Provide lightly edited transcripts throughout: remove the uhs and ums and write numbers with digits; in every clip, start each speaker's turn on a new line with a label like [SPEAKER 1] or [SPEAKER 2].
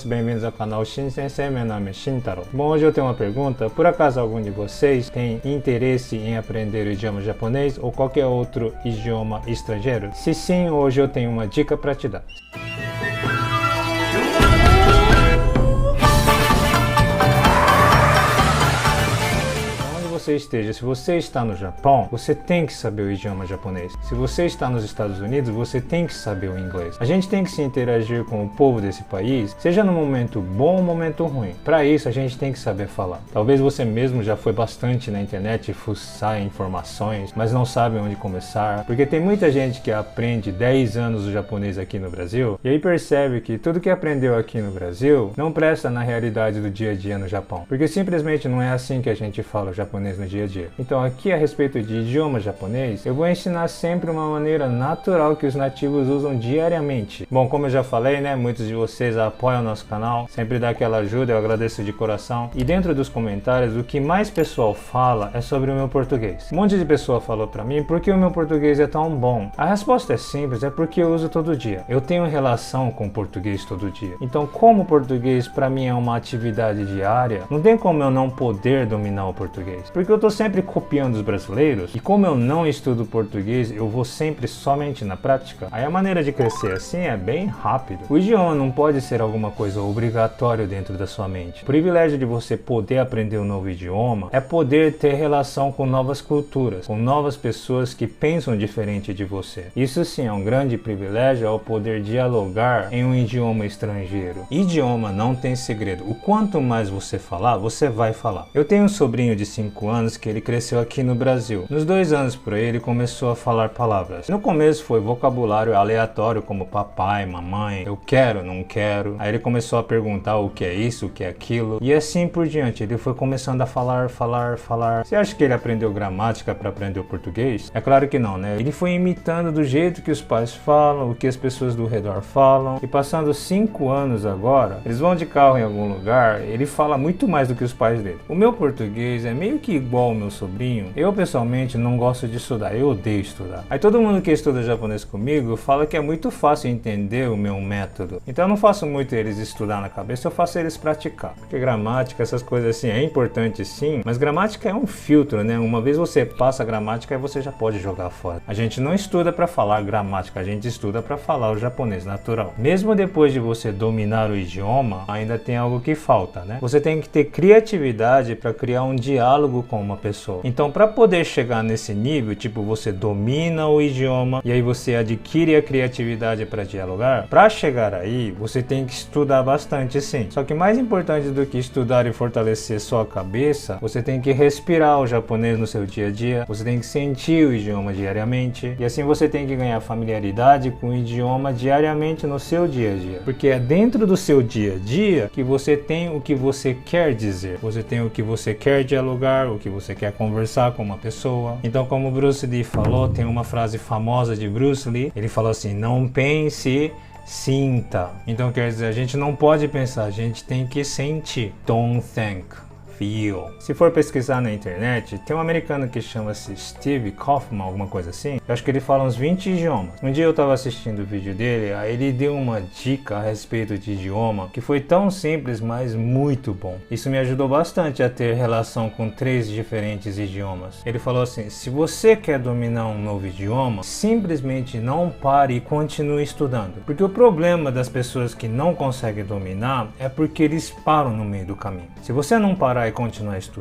[SPEAKER 1] Bem-vindos ao canal Shin Sensei, meu nome é Shintaro. Bom, hoje eu tenho uma pergunta. Por acaso algum de vocês tem interesse em aprender o idioma japonês ou qualquer outro idioma estrangeiro? Se sim, hoje eu tenho uma dica para te dar. Você esteja, se você está no Japão, você tem que saber o idioma japonês. Se você está nos Estados Unidos, você tem que saber o inglês. A gente tem que se interagir com o povo desse país, seja no momento bom ou momento ruim. Para isso, a gente tem que saber falar. Talvez você mesmo já foi bastante na internet fuçar informações, mas não sabe onde começar, porque tem muita gente que aprende 10 anos o japonês aqui no Brasil, e aí percebe que tudo que aprendeu aqui no Brasil não presta na realidade do dia a dia no Japão, porque simplesmente não é assim que a gente fala o japonês no dia a dia. Então aqui a respeito de idioma japonês, eu vou ensinar sempre uma maneira natural que os nativos usam diariamente. Bom, como eu já falei, né, muitos de vocês apoiam o nosso canal, sempre dá aquela ajuda, eu agradeço de coração. E dentro dos comentários, o que mais pessoal fala é sobre o meu português. Um monte de pessoa falou pra mim, por que o meu português é tão bom? A resposta é simples, é porque eu uso todo dia. Eu tenho relação com o português todo dia. Então, como o português pra mim é uma atividade diária, não tem como eu não poder dominar o português. Porque eu tô sempre copiando os brasileiros, e como eu não estudo português, eu vou sempre somente na prática. Aí a maneira de crescer assim é bem rápido. O idioma não pode ser alguma coisa obrigatória dentro da sua mente. O privilégio de você poder aprender um novo idioma é poder ter relação com novas culturas, com novas pessoas que pensam diferente de você. Isso sim é um grande privilégio ao poder dialogar em um idioma estrangeiro. Idioma não tem segredo. O quanto mais você falar, você vai falar. Eu tenho um sobrinho de 5 anos que ele cresceu aqui no Brasil. Nos 2 anos por aí ele começou a falar palavras. No começo foi vocabulário aleatório como papai, mamãe, eu quero, não quero. Aí ele começou a perguntar o que é isso, o que é aquilo, e assim por diante. Ele foi começando a falar. Você acha que ele aprendeu gramática para aprender o português? É claro que não, né? Ele foi imitando do jeito que os pais falam, o que as pessoas do redor falam, e passando 5 anos agora, eles vão de carro em algum lugar, ele fala muito mais do que os pais dele. O meu português é meio que igual ao meu sobrinho. Eu pessoalmente não gosto de estudar, eu odeio estudar. Aí todo mundo que estuda japonês comigo fala que é muito fácil entender o meu método. Então eu não faço muito eles estudar na cabeça, eu faço eles praticar. Porque gramática, essas coisas assim, é importante sim, mas gramática é um filtro, né? Uma vez você passa a gramática, aí você já pode jogar fora. A gente não estuda para falar gramática, a gente estuda para falar o japonês natural. Mesmo depois de você dominar o idioma, ainda tem algo que falta, né? Você tem que ter criatividade para criar um diálogo com uma pessoa. Então, para poder chegar nesse nível, tipo, você domina o idioma e aí você adquire a criatividade para dialogar, para chegar aí, você tem que estudar bastante sim. Só que mais importante do que estudar e fortalecer sua cabeça, você tem que respirar o japonês no seu dia a dia, você tem que sentir o idioma diariamente, e assim você tem que ganhar familiaridade com o idioma diariamente no seu dia a dia. Porque é dentro do seu dia a dia que você tem o que você quer dizer, você tem o que você quer dialogar, o que você quer conversar com uma pessoa. Então, como Bruce Lee falou, tem uma frase famosa de Bruce Lee, ele falou assim: não pense, sinta. Então quer dizer, a gente não pode pensar, a gente tem que sentir. Don't think, feel. Se for pesquisar na internet, tem um americano que chama-se Steve Kaufman, alguma coisa assim. Eu acho que ele fala uns 20 idiomas. Um dia eu tava assistindo o vídeo dele, aí ele deu uma dica a respeito de idioma que foi tão simples, mas muito bom. Isso me ajudou bastante a ter relação com 3 diferentes idiomas. Ele falou assim: se você quer dominar um novo idioma, simplesmente não pare e continue estudando. Porque o problema das pessoas que não conseguem dominar é porque eles param no meio do caminho. Se você não parar e continuar estudando,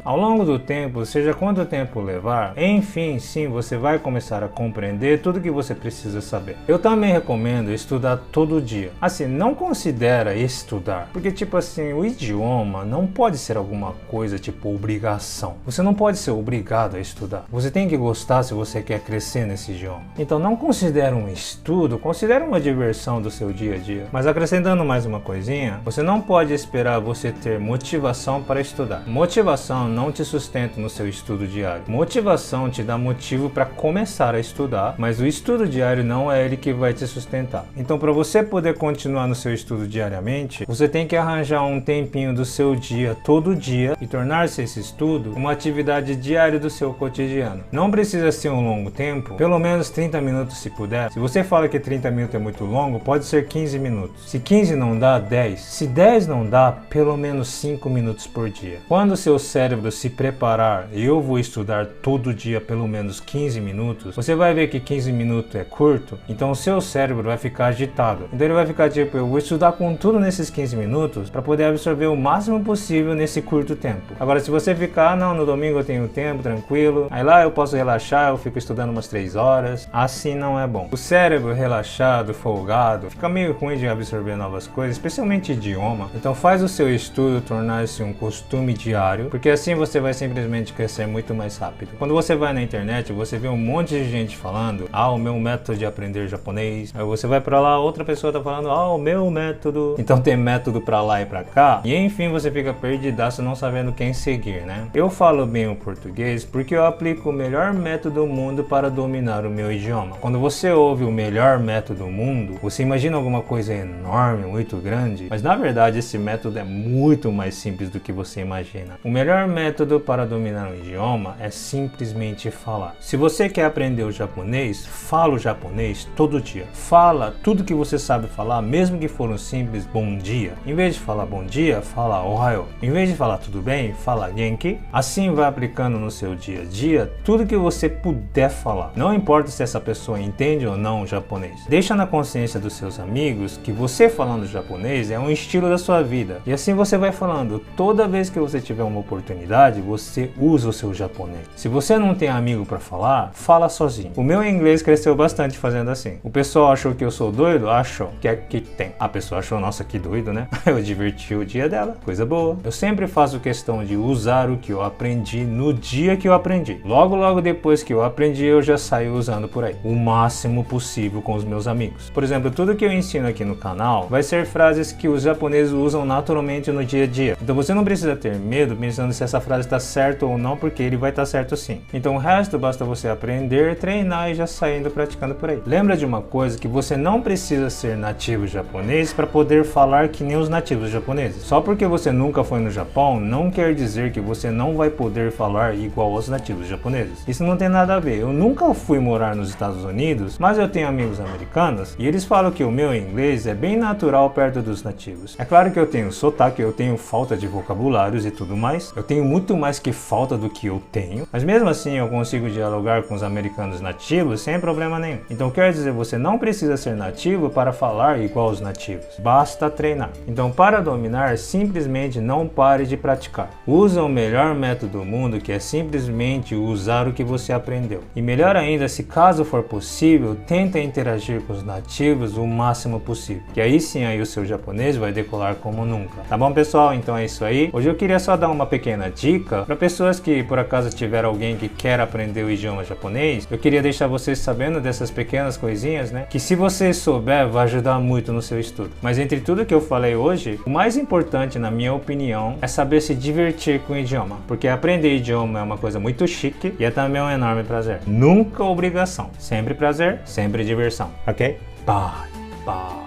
[SPEAKER 1] ao longo do tempo, seja quanto tempo levar, enfim, sim, você vai começar a compreender tudo que você precisa saber. Eu também recomendo estudar todo dia. Assim, não considera estudar, porque tipo assim, o idioma não pode ser alguma coisa tipo obrigação. Você não pode ser obrigado a estudar. Você tem que gostar se você quer crescer nesse idioma. Então não considera um estudo, considera uma diversão do seu dia a dia. Mas acrescentando mais uma coisinha, você não pode esperar você ter motivação para estudar estudar. Motivação não te sustenta no seu estudo diário. Motivação te dá motivo para começar a estudar, mas o estudo diário não é ele que vai te sustentar. Então, para você poder continuar no seu estudo diariamente, você tem que arranjar um tempinho do seu dia, todo dia, e tornar-se esse estudo uma atividade diária do seu cotidiano. Não precisa ser um longo tempo, pelo menos 30 minutos se puder. Se você fala que 30 minutos é muito longo, pode ser 15 minutos. Se 15 não dá, 10. Se 10 não dá, pelo menos 5 minutos por dia. Quando o seu cérebro se preparar, eu vou estudar todo dia pelo menos 15 minutos, você vai ver que 15 minutos é curto, então o seu cérebro vai ficar agitado. Então ele vai ficar tipo, eu vou estudar com tudo nesses 15 minutos para poder absorver o máximo possível nesse curto tempo. Agora, se você ficar, não, no domingo eu tenho tempo, tranquilo, aí lá eu posso relaxar, eu fico estudando umas 3 horas, assim não é bom. O cérebro relaxado, folgado, fica meio ruim de absorver novas coisas, especialmente idioma. Então faz o seu estudo tornar-se um costume diário, porque assim você vai simplesmente crescer muito mais rápido. Quando você vai na internet, você vê um monte de gente falando, o meu método de aprender japonês. Aí você vai pra lá, outra pessoa tá falando, o meu método. Então tem método pra lá e pra cá. E enfim, você fica perdidaço não sabendo quem seguir, né? Eu falo bem o português porque eu aplico o melhor método do mundo para dominar o meu idioma. Quando você ouve o melhor método do mundo, você imagina alguma coisa enorme, muito grande, mas na verdade esse método é muito mais simples do que você imagina. O melhor método para dominar um idioma é simplesmente falar. Se você quer aprender o japonês, fala o japonês todo dia. Fala tudo que você sabe falar, mesmo que for um simples bom dia. Em vez de falar bom dia, fala ohayo. Em vez de falar tudo bem, fala genki. Assim vai aplicando no seu dia a dia tudo que você puder falar. Não importa se essa pessoa entende ou não o japonês. Deixa na consciência dos seus amigos que você falando japonês é um estilo da sua vida. E assim você vai falando. Toda vez que você tiver uma oportunidade, você usa o seu japonês. Se você não tem amigo para falar, fala sozinho. O meu inglês cresceu bastante fazendo assim. O pessoal achou que eu sou doido? Achou. Que é que tem. A pessoa achou, nossa, que doido, né? Eu diverti o dia dela. Coisa boa. Eu sempre faço questão de usar o que eu aprendi no dia que eu aprendi. Logo depois que eu aprendi, eu já saio usando por aí. O máximo possível com os meus amigos. Por exemplo, tudo que eu ensino aqui no canal vai ser frases que os japoneses usam naturalmente no dia a dia. Então você não precisa ter medo pensando se essa frase está certa ou não, porque ele vai estar certo sim. Então o resto basta você aprender, treinar e já saindo praticando por aí. Lembra de uma coisa, que você não precisa ser nativo japonês para poder falar que nem os nativos japoneses. Só porque você nunca foi no Japão, não quer dizer que você não vai poder falar igual aos nativos japoneses. Isso não tem nada a ver. Eu nunca fui morar nos Estados Unidos, mas eu tenho amigos americanos e eles falam que o meu inglês é bem natural perto dos nativos. É claro que eu tenho sotaque, eu tenho falta de vocabulários e tudo mais. Eu tenho muito mais que falta do que eu tenho, mas mesmo assim eu consigo dialogar com os americanos nativos sem problema nenhum. Então quer dizer, você não precisa ser nativo para falar igual aos nativos. Basta treinar. Então para dominar, simplesmente não pare de praticar. Usa o melhor método do mundo, que é simplesmente usar o que você aprendeu. E melhor ainda, se caso for possível, tenta interagir com os nativos o máximo possível. Que aí sim, aí o seu japonês vai decolar como nunca. Tá bom, pessoal? Então é isso aí. Hoje eu queria só dar uma pequena dica para pessoas que por acaso tiver alguém que quer aprender o idioma japonês. Eu queria deixar vocês sabendo dessas pequenas coisinhas, né? Que se você souber, vai ajudar muito no seu estudo. Mas entre tudo que eu falei hoje, o mais importante, na minha opinião, é saber se divertir com o idioma. Porque aprender idioma é uma coisa muito chique e é também um enorme prazer. Nunca obrigação. Sempre prazer, sempre diversão. Ok? Bye. Bye.